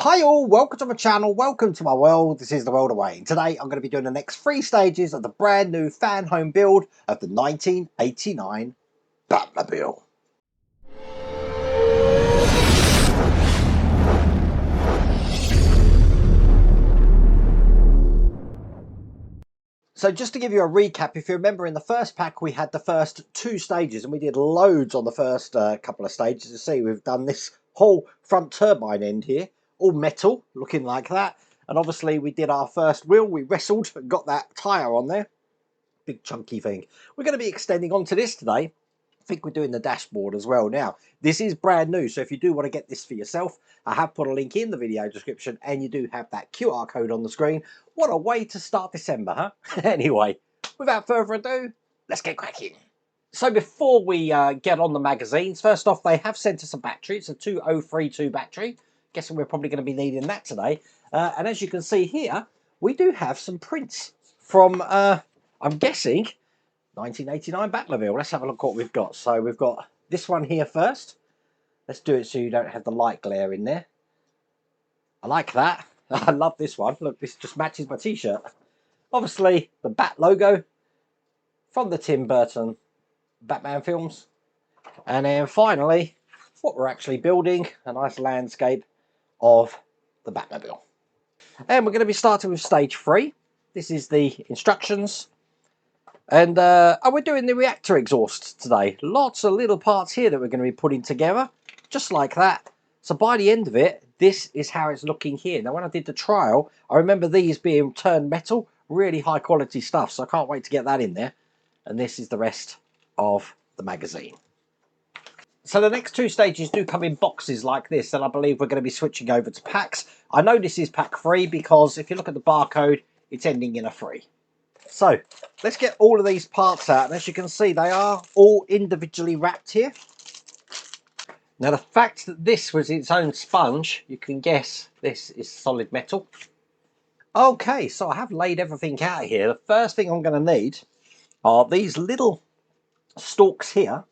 Hi all, welcome to my channel, welcome to my world. This is the world away. Today I'm going to be doing the next 3 stages of the brand new Fanhome build of the 1989 Batmobile. So just to give you a recap, if you remember in the first pack we had the first 2 stages and we did loads on the first couple of stages. You see we've done this whole front turbine end here, all metal, looking like that. And obviously we did our first wheel, we wrestled and got that tyre on there. Big chunky thing. We're going to be extending onto this today. I think we're doing the dashboard as well. Now, this is brand new, so if you do want to get this for yourself, I have put a link in the video description and you do have that QR code on the screen. What a way to start December, huh? Anyway, without further ado, let's get cracking. So before we get on the magazines, first off, they have sent us a battery. It's a 2032 battery. Guessing we're probably going to be needing that today. And as you can see here, we do have some prints from, I'm guessing, 1989 Batmobile. Let's have a look what we've got. So we've got this one here first. Let's do it so you don't have the light glare in there. I like that. I love this one. Look, this just matches my t-shirt. Obviously, the Bat logo from the Tim Burton Batman films. And then finally, what we're actually building, a nice landscape of the Batmobile. And we're going to be starting with stage 3. This is the instructions. And we're doing the reactor exhaust today. Lots of little parts here that we're going to be putting together, just like that. So by the end of it, this is how it's looking here. Now, when I did the trial, I remember these being turned metal, really high quality stuff. So I can't wait to get that in there. And this is the rest of the magazine. So the next 2 stages do come in boxes like this, and I believe we're going to be switching over to packs. I know this is pack 3 because if you look at the barcode, it's ending in a 3. So let's get all of these parts out, and as you can see, they are all individually wrapped here. Now the fact that this was its own sponge, you can guess this is solid metal. Okay, so I have laid everything out here. The first thing I'm going to need are these little stalks here.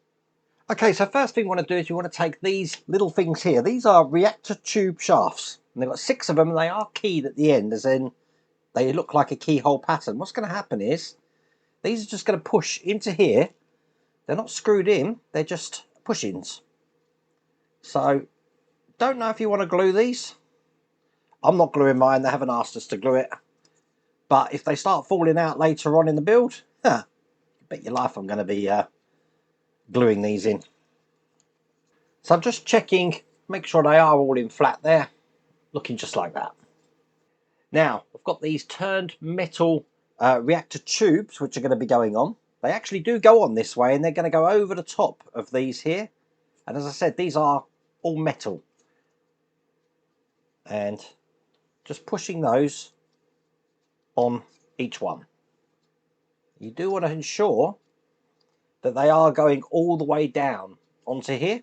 Okay, so first thing you want to do is you want to take these little things here. These are reactor tube shafts, and they've got 6 of them, and they are keyed at the end, as in they look like a keyhole pattern. What's going to happen is these are just going to push into here. They're not screwed in, they're just push-ins. So, don't know if you want to glue these. I'm not gluing mine, they haven't asked us to glue it. But if they start falling out later on in the build, bet your life I'm going to be gluing these in. So I'm just checking, make sure they are all in flat there, looking just like that. Now, I've got these turned metal reactor tubes, which are going to be going on. They actually do go on this way, and they're going to go over the top of these here. And as I said, these are all metal. And just pushing those on each one. You do want to ensure that they are going all the way down onto here.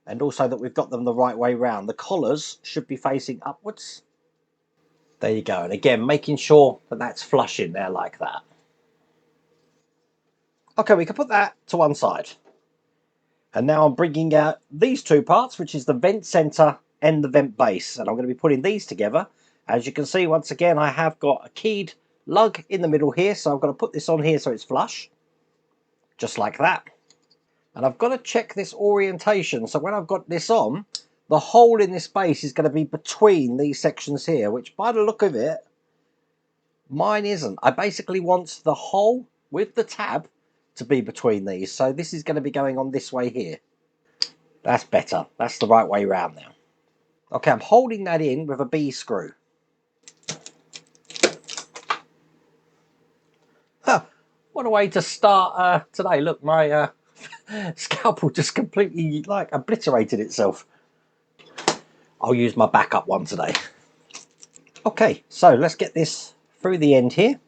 And also that we've got them the right way round. The collars should be facing upwards. There you go. And again, making sure that that's flush in there like that. Okay, we can put that to one side. And now I'm bringing out these 2 parts, which is the vent center and the vent base. And I'm going to be putting these together. As you can see, once again, I have got a keyed lug in the middle here. So I've got to put this on here so it's flush. Just like that. And I've got to check this orientation. So when I've got this on, the hole in this base is going to be between these sections here, which by the look of it, mine isn't. I basically want the hole with the tab to be between these. So this is going to be going on this way here. That's better. That's the right way round now. Okay, I'm holding that in with a B screw. Huh, what a way to start today. Look, my scalpel just completely like obliterated itself. I'll use my backup one today. Okay, so let's get this through the end here.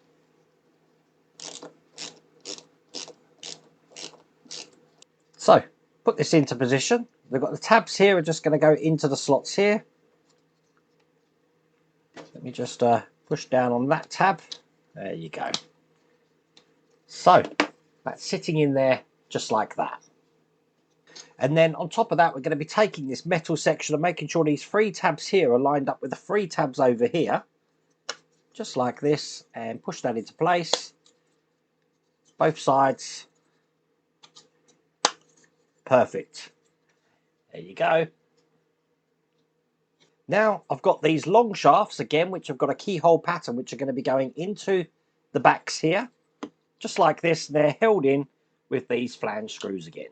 So, put this into position. We've got the tabs here, are just going to go into the slots here. Let me just push down on that tab. There you go. So, that's sitting in there just like that. And then on top of that, we're going to be taking this metal section and making sure these 3 tabs here are lined up with the 3 tabs over here. Just like this, and push that into place. Both sides. Perfect. There you go. Now I've got these long shafts again, which have got a keyhole pattern, which are going to be going into the backs here. Just like this, they're held in with these flange screws again.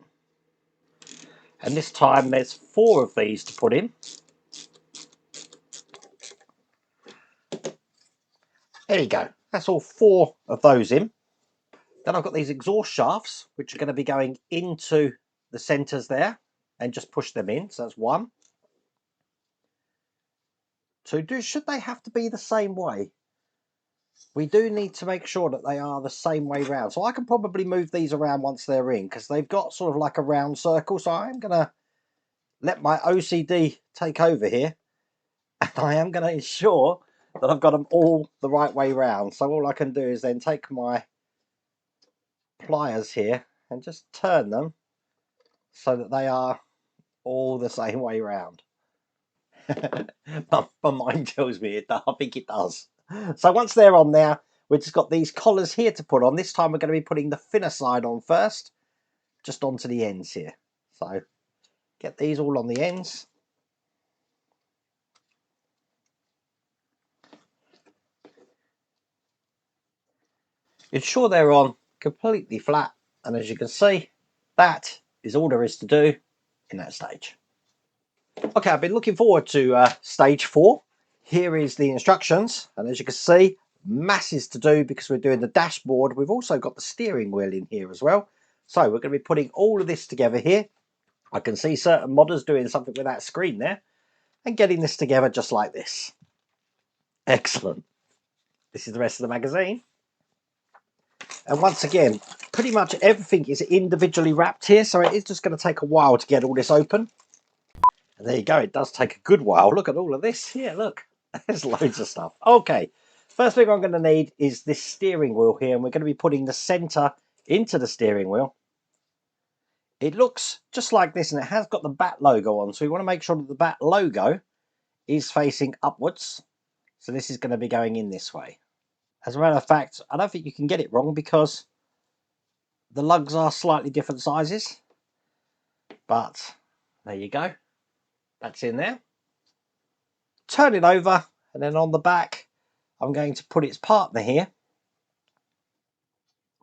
And this time there's 4 of these to put in. There you go. That's all 4 of those in. Then I've got these exhaust shafts, which are going to be going into the centres there, and just push them in. So that's 1. 2. Should they have to be the same way? We do need to make sure that they are the same way round. So I can probably move these around once they're in, because they've got sort of like a round circle. So I'm going to let my OCD take over here. And I am going to ensure that I've got them all the right way round. So all I can do is then take my pliers here and just turn them so that they are all the same way round. my mind tells me it does. I think it does. So once they're on there, we've just got these collars here to put on. This time we're going to be putting the thinner side on first, just onto the ends here. So get these all on the ends. Ensure they're on completely flat, and as you can see, that is all there is to do in that stage. Okay, I've been looking forward to stage 4. Here is the instructions, and as you can see, masses to do because we're doing the dashboard. We've also got the steering wheel in here as well. So we're going to be putting all of this together here. I can see certain modders doing something with that screen there and getting this together just like this. Excellent. This is the rest of the magazine. And once again, pretty much everything is individually wrapped here, so it is just going to take a while to get all this open. And there you go, it does take a good while. Look at all of this. Here, look, there's loads of stuff. Okay, first thing I'm going to need is this steering wheel here, and we're going to be putting the center into the steering wheel. It looks just like this, and it has got the Bat logo on, so we want to make sure that the Bat logo is facing upwards. So this is going to be going in this way. As a matter of fact, I don't think you can get it wrong because the lugs are slightly different sizes. But there you go. That's in there. Turn it over, and then on the back, I'm going to put its partner here.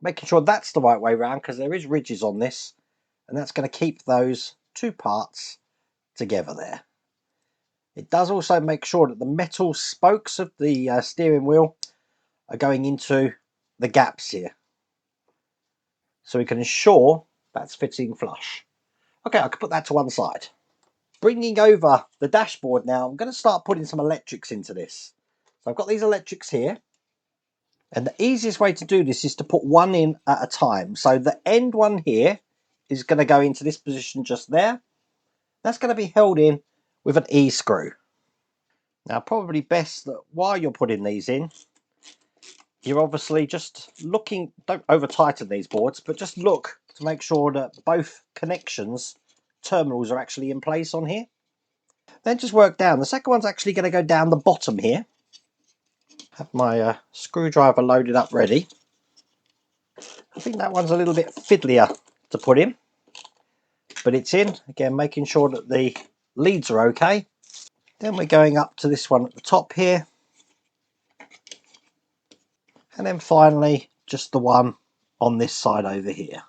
Making sure that's the right way around because there is ridges on this. And that's going to keep those 2 parts together there. It does also make sure that the metal spokes of the steering wheel are going into the gaps here. So we can ensure that's fitting flush. Okay, I can put that to one side. Bringing over the dashboard now, I'm going to start putting some electrics into this. So I've got these electrics here. And the easiest way to do this is to put one in at a time. So the end one here is going to go into this position just there. That's going to be held in with an E-screw. Now, probably best that while you're putting these in, you're obviously just looking, don't over tighten these boards, but just look to make sure that both connections, terminals are actually in place on here. Then just work down. The second one's actually going to go down the bottom here. Have my screwdriver loaded up ready. I think that one's a little bit fiddlier to put in, but it's in. Again, making sure that the leads are okay. Then we're going up to this one at the top here. And then finally, just the one on this side over here.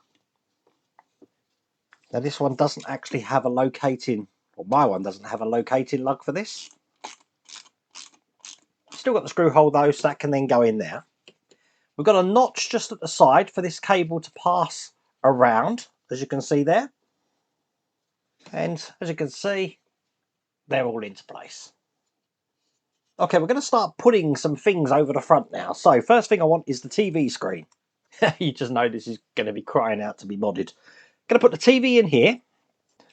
Now this one doesn't actually have a locating, or my one doesn't have a locating lug for this. Still got the screw hole though, so that can then go in there. We've got a notch just at the side for this cable to pass around, as you can see there. And as you can see, they're all into place. Okay, we're going to start putting some things over the front now. So first thing I want is the TV screen. You just know this is going to be crying out to be modded. Going to put the TV in here.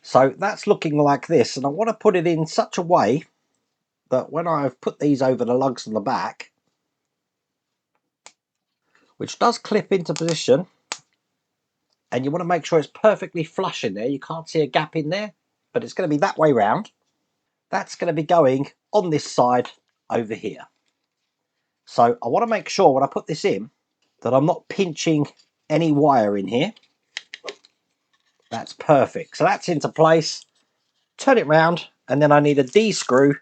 So that's looking like this, and I want to put it in such a way that when I've put these over the lugs on the back, which does clip into position, and you want to make sure it's perfectly flush in there. You can't see a gap in there, but it's going to be that way round. That's going to be going on this side over here. So I want to make sure when I put this in that I'm not pinching any wire in here. That's perfect. So that's into place. Turn it round, and then I need a D screw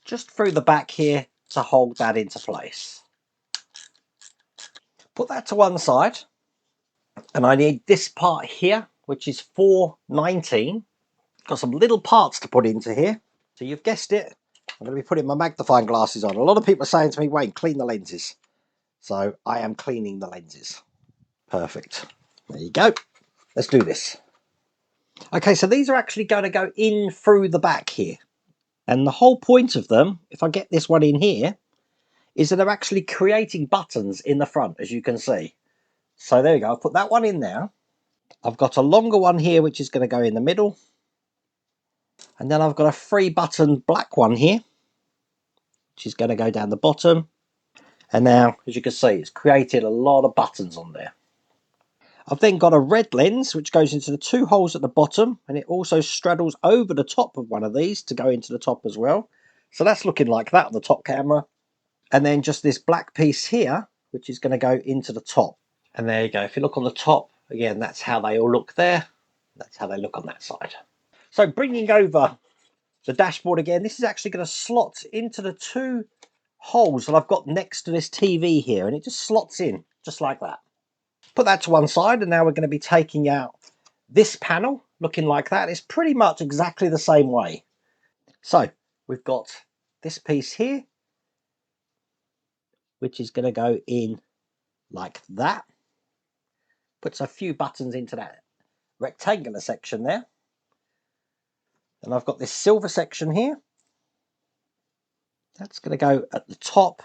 just through the back here to hold that into place. Put that to one side, and I need this part here, which is 419. Got some little parts to put into here. So you've guessed it, I'm going to be putting my magnifying glasses on. A lot of people are saying to me, Wayne, clean the lenses. So I am cleaning the lenses. Perfect. There you go. Let's do this. Okay, so these are actually going to go in through the back here. And the whole point of them, if I get this one in here, is that they're actually creating buttons in the front, as you can see. So there we go. I'll put that one in there. I've got a longer one here, which is going to go in the middle. And then I've got a 3-button black one here, which is going to go down the bottom. And now, as you can see, it's created a lot of buttons on there. I've then got a red lens, which goes into the 2 holes at the bottom, and it also straddles over the top of one of these to go into the top as well. So that's looking like that on the top camera. And then just this black piece here, which is going to go into the top. And there you go. If you look on the top, again, that's how they all look there. That's how they look on that side. So bringing over the dashboard again, this is actually going to slot into the 2 holes that I've got next to this TV here, and it just slots in just like that. Put that to one side, and now we're going to be taking out this panel looking like that. It's pretty much exactly the same way. So we've got this piece here, which is going to go in like that. Puts a few buttons into that rectangular section there. And I've got this silver section here. That's going to go at the top.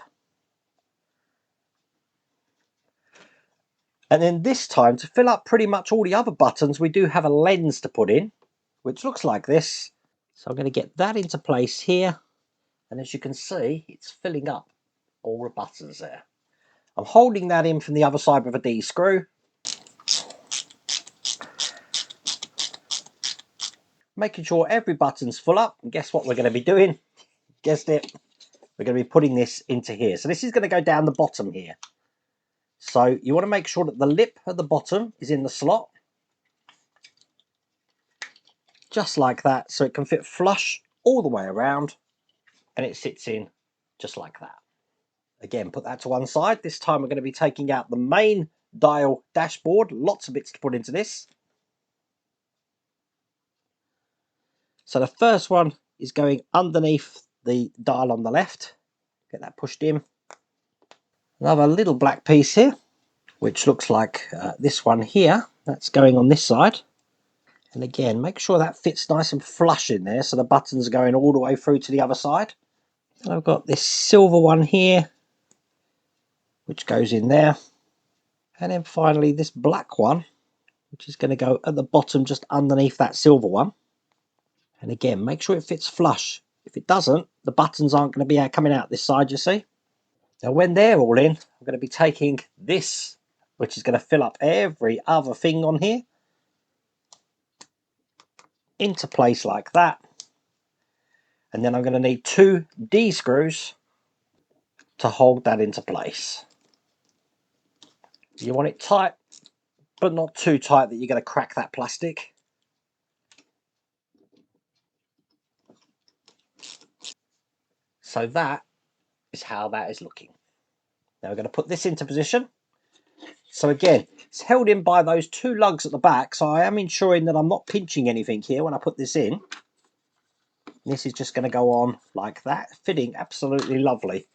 And then this time, to fill up pretty much all the other buttons, we do have a lens to put in, which looks like this. So I'm going to get that into place here. And as you can see, it's filling up all the buttons there. I'm holding that in from the other side with a D screw. Making sure every button's full up. And guess what we're going to be doing? Guessed it. We're going to be putting this into here. So this is going to go down the bottom here. So you want to make sure that the lip at the bottom is in the slot. Just like that. So it can fit flush all the way around. And it sits in just like that. Again, put that to one side. This time we're going to be taking out the main dial dashboard. Lots of bits to put into this. So the first one is going underneath the dial on the left. Get that pushed in. Another little black piece here, which looks like this one here. That's going on this side. And again, make sure that fits nice and flush in there so the buttons are going all the way through to the other side. And I've got this silver one here, which goes in there. And then finally this black one, which is going to go at the bottom just underneath that silver one. And again, make sure it fits flush. If it doesn't, the buttons aren't going to be coming out this side, you see. Now when they're all in, I'm going to be taking this, which is going to fill up every other thing on here, into place like that. And then I'm going to need 2 D screws to hold that into place. You want it tight, but not too tight that you're going to crack that plastic. So that is how that is looking. Now we're going to put this into position. So again, it's held in by those 2 lugs at the back, so I am ensuring that I'm not pinching anything here when I put this in. This is just going to go on like that, fitting absolutely lovely.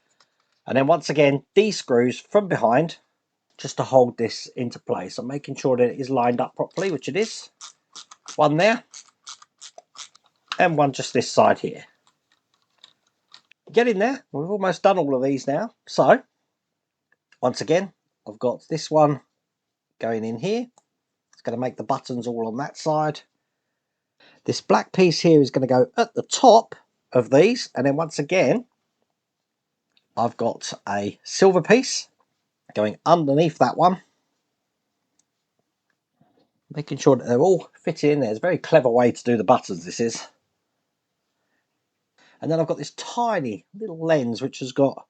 And then once again, these screws from behind, just to hold this into place. I'm making sure that it is lined up properly, which it is. One there, and one just this side here. Get in there. We've almost done all of these now. So, once again, I've got this one going in here. It's going to make the buttons all on that side. This black piece here is going to go at the top of these, and then once again, I've got a silver piece going underneath that one. Making sure that they're all fitting in there. It's a very clever way to do the buttons, this is. And then I've got this tiny little lens which has got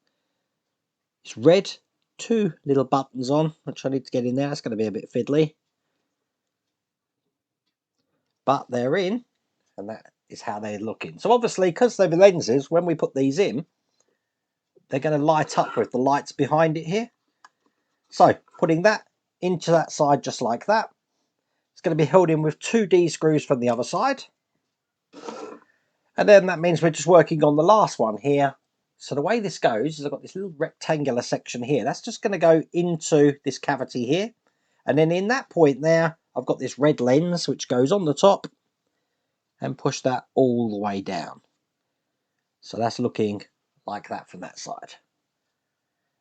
this red 2 little buttons on, which I need to get in there. It's going to be a bit fiddly. But they're in, and that is how they're looking. So obviously, because they're lenses, when we put these in, they're going to light up with the lights behind it here. So putting that into that side just like that. It's going to be held in with 2 D screws from the other side. And then that means we're just working on the last one here. So the way this goes is I've got this little rectangular section here. That's just going to go into this cavity here. And then in that point there, I've got this red lens which goes on the top and push that all the way down. So that's looking like that from that side.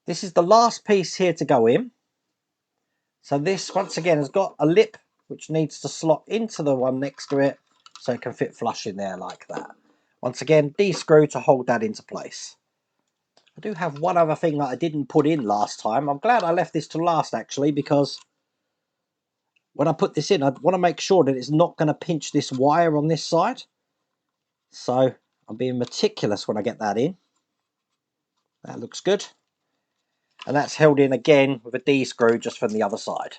This is the last piece here to go in. So this, once again, has got a lip which needs to slot into the one next to it so it can fit flush in there like that. Once again, D-screw to hold that into place. I do have one other thing that I didn't put in last time. I'm glad I left this to last, actually, because when I put this in, I want to make sure that it's not going to pinch this wire on this side. So I'm being meticulous when I get that in. That looks good. And that's held in again with a D-screw just from the other side.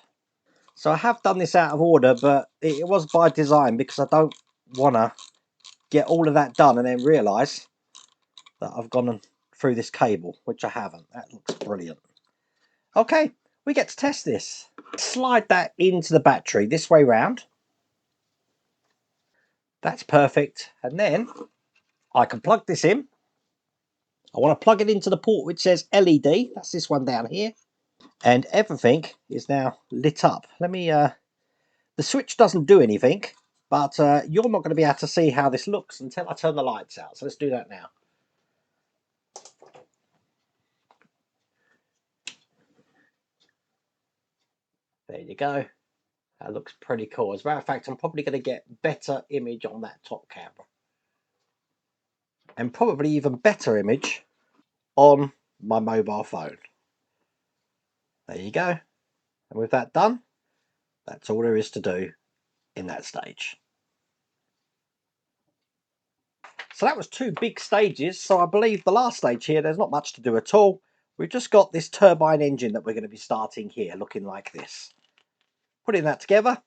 So I have done this out of order, but it was by design because I don't want to get all of that done and then realise that I've gone through this cable, which I haven't. That looks brilliant. Okay, we get to test this. Slide that into the battery this way round. That's perfect. And then I can plug this in. I want to plug it into the port which says LED. That's this one down here. And everything is now lit up. Let me, the switch doesn't do anything, but you're not going to be able to see how this looks until I turn the lights out. So let's do that now. There you go. That looks pretty cool. As a matter of fact, I'm probably going to get better image on that top camera. And probably even better image on my mobile phone. There you go. And with that done, that's all there is to do in that stage. So that was 2 big stages. So I believe the last stage here, there's not much to do at all. We've just got this turbine engine that we're going to be starting here, looking like this. Putting that together,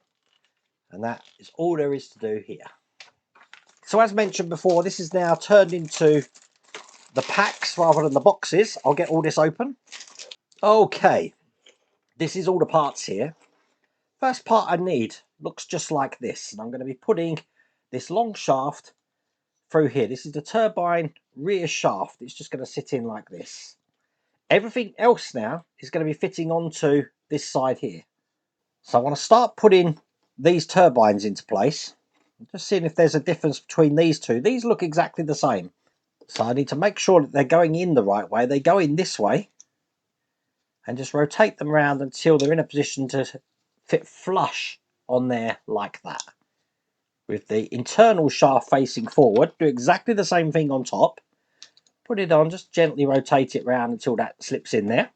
and that is all there is to do here. So as mentioned before, this is now turned into the packs rather than the boxes. I'll get all this open. Okay, this is all the parts here. First part I need looks just like this, and I'm going to be putting this long shaft through here. This is the turbine rear shaft. It's just going to sit in like this. Everything else now is going to be fitting onto this side here. So I want to start putting these turbines into place. I'm just seeing if there's a difference between these two. These look exactly the same. So I need to make sure that they're going in the right way. They go in this way. And just rotate them around until they're in a position to fit flush on there like that. With the internal shaft facing forward, do exactly the same thing on top. Put it on, just gently rotate it around until that slips in there.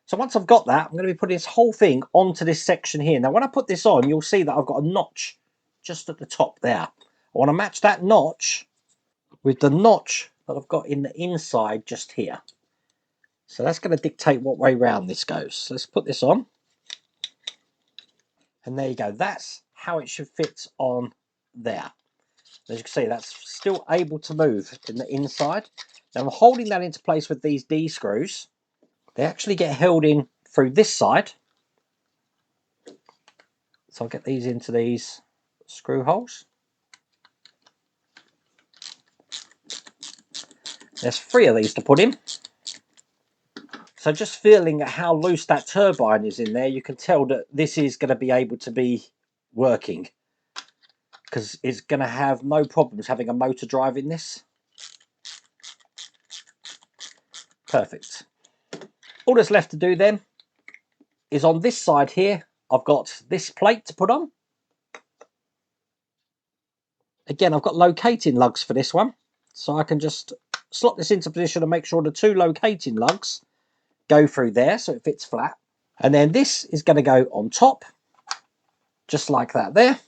So once I've got that, I'm going to be putting this whole thing onto this section here. Now when I put this on, you'll see that I've got a notch just at the top there. I want to match that notch with the notch that I've got in the inside just here. So that's going to dictate what way round this goes. So let's put this on. And there you go. That's how it should fit on there. As you can see, that's still able to move in the inside. Now I'm holding that into place with these D screws. They actually get held in through this side. So I'll get these into these screw holes. There's 3 of these to put in. So just feeling at how loose that turbine is in there, you can tell that this is going to be able to be working. Because it's going to have no problems having a motor driving this. Perfect. All that's left to do then is on this side here, I've got this plate to put on. Again, I've got locating lugs for this one. So I can just slot this into position and make sure the 2 locating lugs go through there so it fits flat. And then this is going to go on top. just like that there.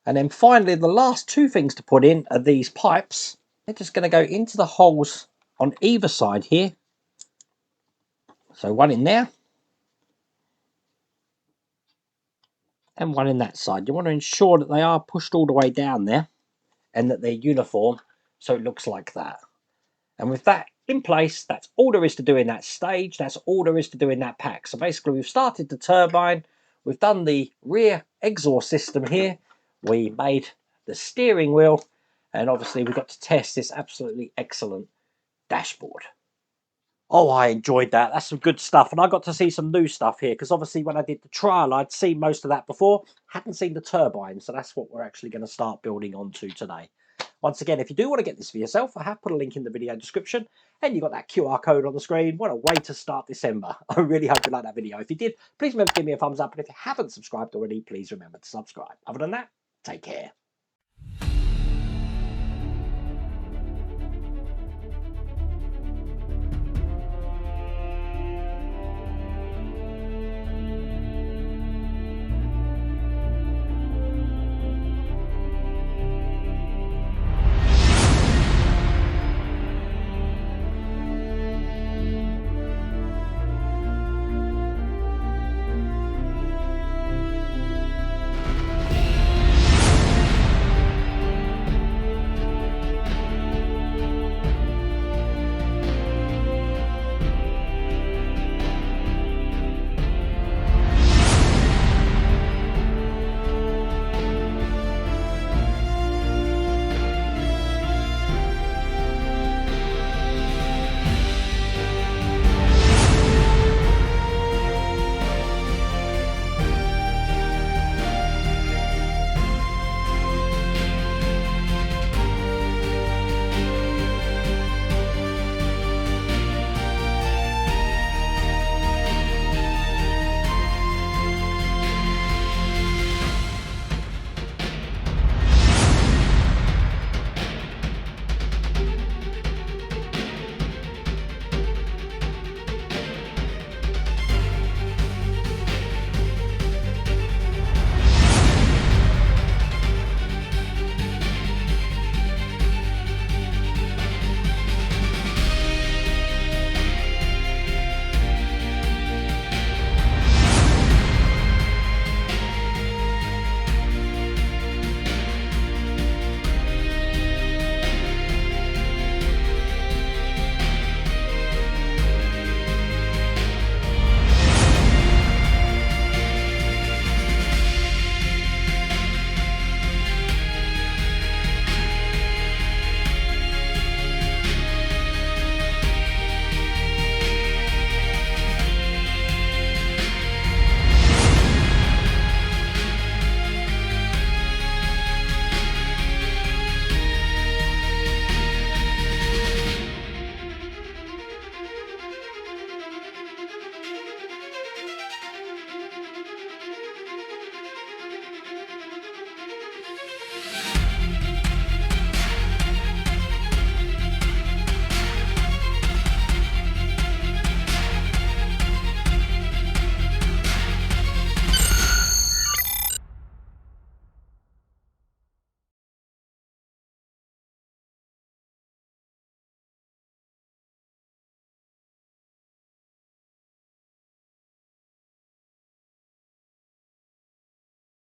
And then finally, the last two things to put in are these pipes. They're just going to go into the holes on either side here. So one in there. And one in that side. You want to ensure that they are pushed all the way down there and that they're uniform so it looks like that. And with that in place, that's all there is to do in that stage. That's all there is to do in that pack. So basically, we've started the turbine. We've done the rear exhaust system here. We made the steering wheel. And obviously, we've got to test this absolutely excellent dashboard. Oh, I enjoyed that. That's some good stuff. And I got to see some new stuff here because obviously when I did the trial, I'd seen most of that before. Hadn't seen the turbine. So that's what we're actually going to start building onto today. Once again, if you do want to get this for yourself, I have put a link in the video description. And you've got that QR code on the screen. What a way to start December. I really hope you liked that video. If you did, please remember to give me a thumbs up. And if you haven't subscribed already, please remember to subscribe. Other than that, take care.